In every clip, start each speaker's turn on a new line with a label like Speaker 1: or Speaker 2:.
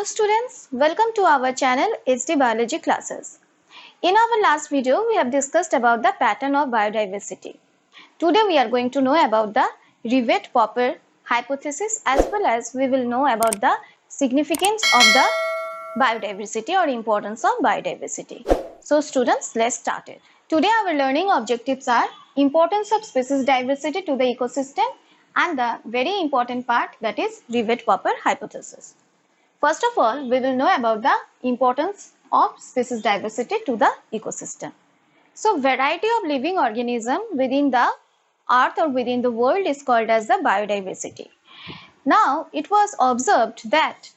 Speaker 1: students, welcome to our channel HD Biology classes. In our last video, we have discussed about the pattern of biodiversity. Today we are going to know about the Rivette-Popper hypothesis, as well as we will know about the significance of the biodiversity or importance of biodiversity. So students, let's start it. Today our learning objectives are importance of species diversity to the ecosystem and the very important part, that is Rivette-Popper hypothesis. First of all, we will know about the importance of species diversity to the ecosystem. So, variety of living organism within the earth or within the world is called as the biodiversity. Now, it was observed that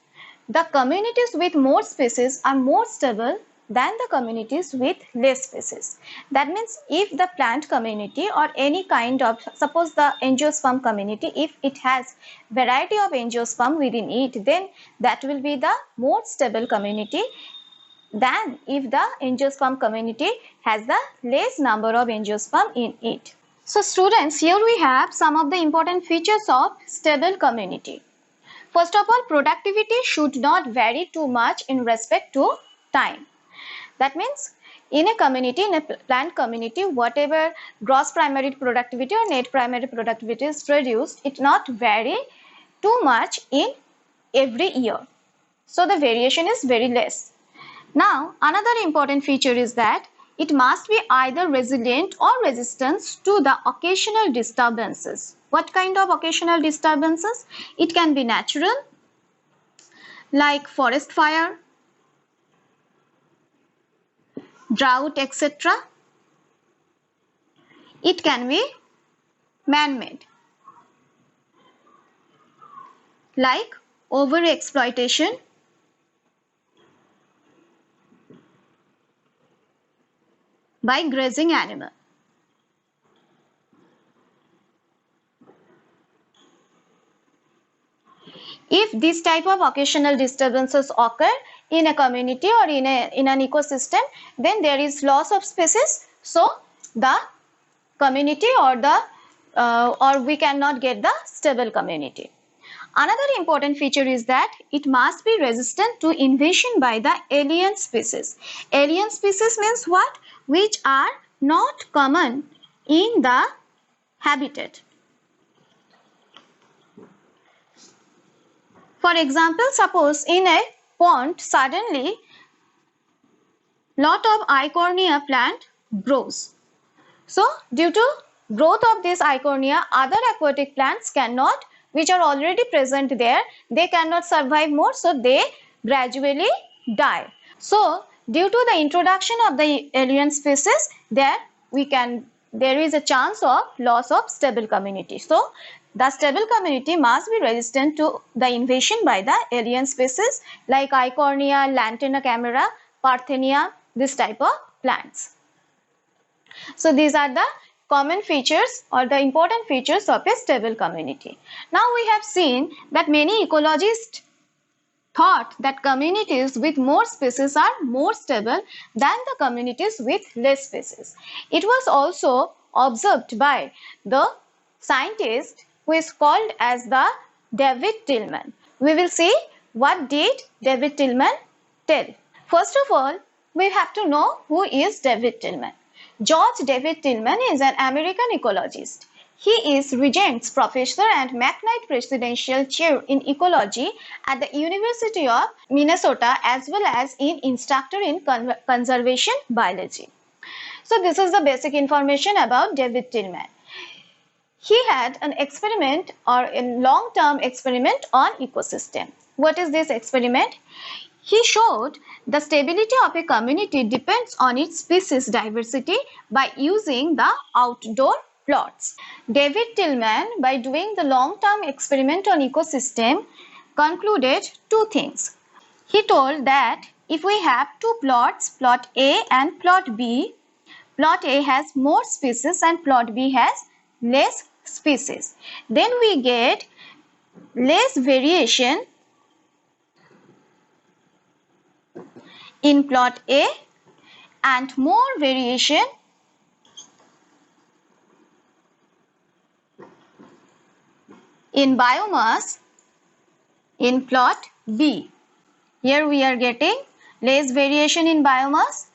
Speaker 1: the communities with more species are more stable than the communities with less species. That means if the plant community or any kind of, suppose the angiosperm community, if it has variety of angiosperm within it, then that will be the more stable community than if the angiosperm community has the less number of angiosperm in it. So students, here we have some of the important features of stable community. First of all, productivity should not vary too much in respect to time. That means in a community, in a plant community, whatever gross primary productivity or net primary productivity is produced, it not vary too much in every year. So the variation is very less. Now, another important feature is that it must be either resilient or resistant to the occasional disturbances. What kind of occasional disturbances? It can be natural, like forest fire, drought, etc. It can be man-made, like overexploitation, by grazing animal. If this type of occasional disturbances occur in a community or in an ecosystem, then there is loss of species. So the community or we cannot get the stable community. Another important feature is that it must be resistant to invasion by the alien species. Alien species means what? Which are not common in the habitat. For example, suppose in a pond suddenly lot of Eichhornia plant grows. So due to growth of this Eichhornia, other aquatic plants cannot, which are already present there, they cannot survive more, so they gradually die. So due to the introduction of the alien species, there is a chance of loss of stable community. So the stable community must be resistant to the invasion by the alien species like Eichhornia, Lantana camera, Parthenia, this type of plants. So these are the common features or the important features of a stable community. Now we have seen that many ecologists thought that communities with more species are more stable than the communities with less species. It was also observed by the scientist who is called as the David Tillman. We will see what did David Tillman tell. First of all, we have to know who is David Tillman. George David Tillman is an American ecologist. He is Regents Professor and McKnight Presidential Chair in Ecology at the University of Minnesota, as well as an instructor in conservation biology. So this is the basic information about David Tillman. He had an experiment or a long-term experiment on ecosystem. What is this experiment? He showed the stability of a community depends on its species diversity by using the outdoor plots. David Tillman, by doing the long-term experiment on ecosystem, concluded two things. He told that if we have two plots, plot A and plot B, plot A has more species and plot B has less species. Then we get less variation in plot A and more variation in biomass in plot B. Here we are getting less variation in biomass,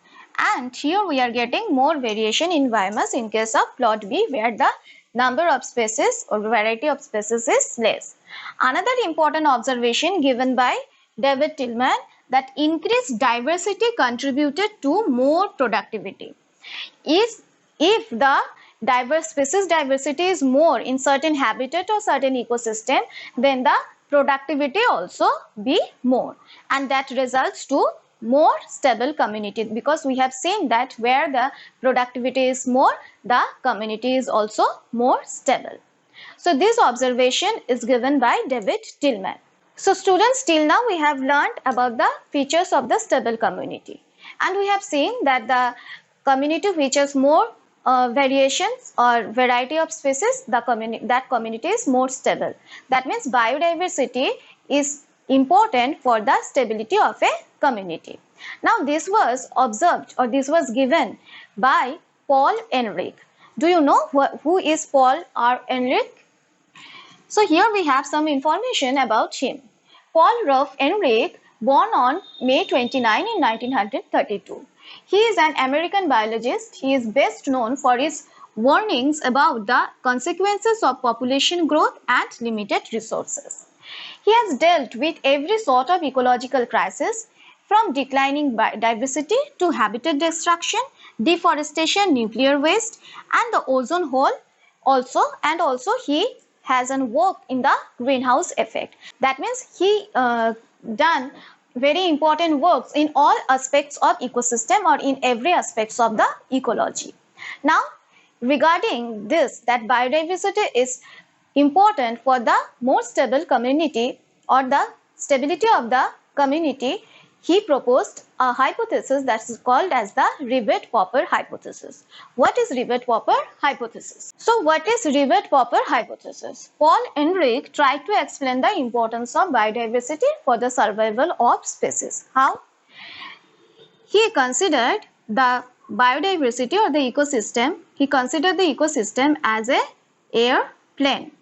Speaker 1: and here we are getting more variation in biomass in case of plot B, where the number of species or variety of species is less. Another important observation given by David Tillman, that increased diversity contributed to more productivity. Is if the diverse species diversity is more in certain habitat or certain ecosystem, then the productivity also be more, and that results to more stable community, because we have seen that where the productivity is more, the community is also more stable. So this observation is given by David Tillman. So students, till now we have learned about the features of the stable community, and we have seen that the community which has more variations or variety of species, that community is more stable. That means biodiversity is important for the stability of a community. Now this was observed, or this was given by Paul Ehrlich. Do you know who is Paul R. Ehrlich? So here we have some information about him. Paul Ralph Ehrlich, born on May 29 in 1932. He is an American biologist. He is best known for his warnings about the consequences of population growth and limited resources. He has dealt with every sort of ecological crisis, from declining biodiversity to habitat destruction, deforestation, nuclear waste, and the ozone hole also. And also he has work in the greenhouse effect. That means he done very important works in all aspects of ecosystem, or in every aspects of the ecology. Now regarding this, that biodiversity is important for the more stable community or the stability of the community, he proposed a hypothesis that is called as the Rivett-Popper hypothesis. What is Rivett-Popper hypothesis? So what is Rivett-Popper hypothesis? Paul Ehrlich tried to explain the importance of biodiversity for the survival of species. How? He considered the biodiversity or the ecosystem, he considered the ecosystem as a airplane.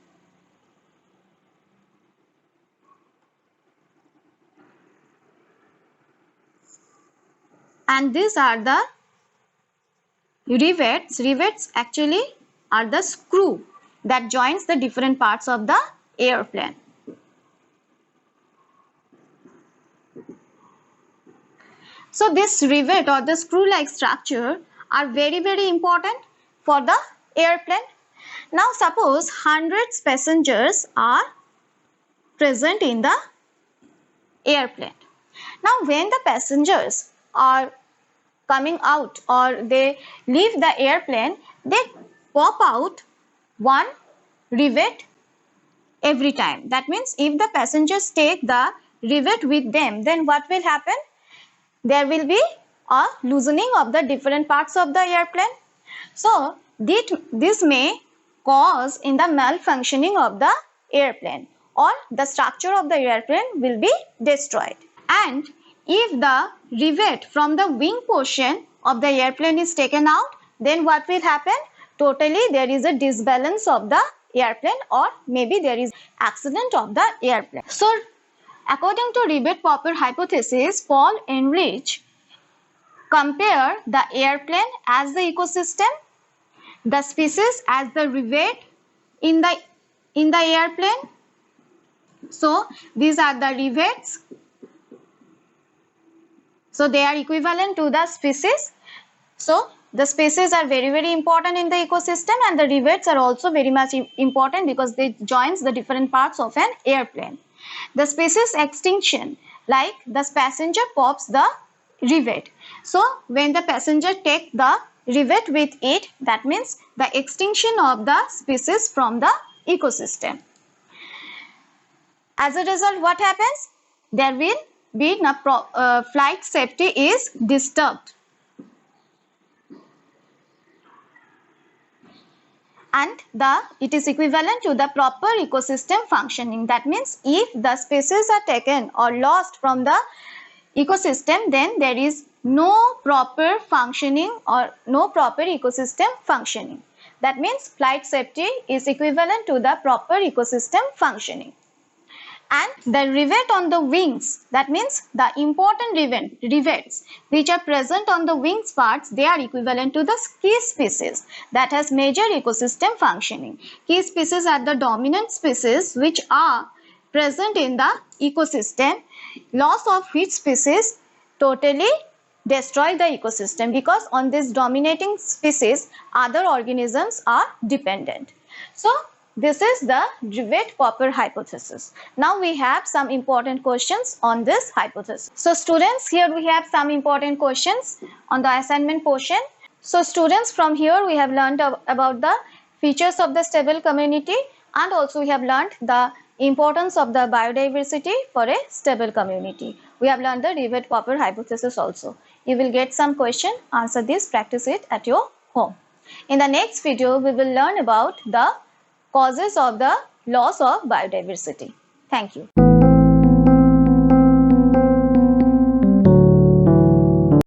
Speaker 1: And these are the rivets. Rivets actually are the screw that joins the different parts of the airplane. So this rivet or the screw-like structure are very, very important for the airplane. Now suppose 100 passengers are present in the airplane. Now when the passengers are coming out or they leave the airplane, they pop out one rivet every time. That means if the passengers take the rivet with them, then what will happen? There will be a loosening of the different parts of the airplane. So this may cause in the malfunctioning of the airplane, or the structure of the airplane will be destroyed. And if the rivet from the wing portion of the airplane is taken out, then what will happen? Totally there is a disbalance of the airplane, or maybe there is accident of the airplane. So according to Rivett-Popper hypothesis, Paul Ehrlich compare the airplane as the ecosystem, the species as the rivet in the airplane. So these are the rivets. So they are equivalent to the species. So the species are very, very important in the ecosystem, and the rivets are also very much important because they joins the different parts of an airplane. The species extinction, like the passenger pops the rivet. So when the passenger take the rivet with it, that means the extinction of the species from the ecosystem. As a result, what happens? There will be flight safety is disturbed, and it is equivalent to the proper ecosystem functioning. That means if the species are taken or lost from the ecosystem, then there is no proper functioning or no proper ecosystem functioning. That means flight safety is equivalent to the proper ecosystem functioning. And the rivet on the wings, that means the important rivets which are present on the wings parts, they are equivalent to the key species that has major ecosystem functioning. Key species are the dominant species which are present in the ecosystem, loss of which species totally destroy the ecosystem, because on this dominating species other organisms are dependent. So this is the Rivet-Popper hypothesis. Now we have some important questions on this hypothesis. So students, here we have some important questions on the assignment portion. So students, from here we have learned about the features of the stable community, and also we have learned the importance of the biodiversity for a stable community. We have learned the Rivet-Popper hypothesis also. You will get some question, answer this, practice it at your home. In the next video, we will learn about the causes of the loss of biodiversity. Thank you.